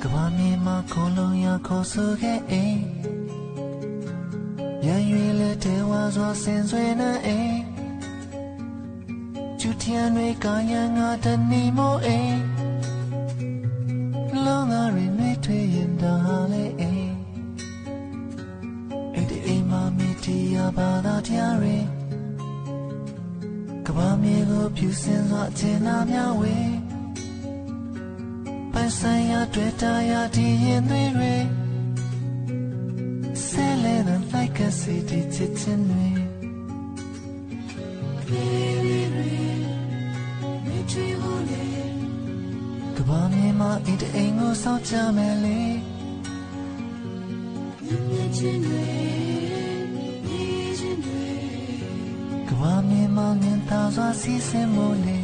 ကဘာမြေမှာခိုလုံးရခေါ်ဆိုခဲ့အိမ်ရန်ရွေလက်တဲဝါစွာဆင်ဆွေနေအိမ်ကျူထျံတွေကရန်ငါတနီမို့အိမ်လောငါရင်တွေထွေရင်တာလေအိမ်အဲ့ဒီအိမ်မှာမိတီးရပါသာတရားတွေကဘာမြေကိုဖြူစင်စွာအကျဉ်းနာများဝေပိုင်ဆိုင်ရာတွေ့တာရဒီရင်တွေဆဲလဲတဲ့ like a city ချစ်ချင်တွေကဘာမြေမှာအိမ်တအိမ်ကိုစောင့်ကြမယ်လေမြင်ချင်းတွေကဘာမြေမှာမြင်သာစွာစီးဆင်းမို့လေ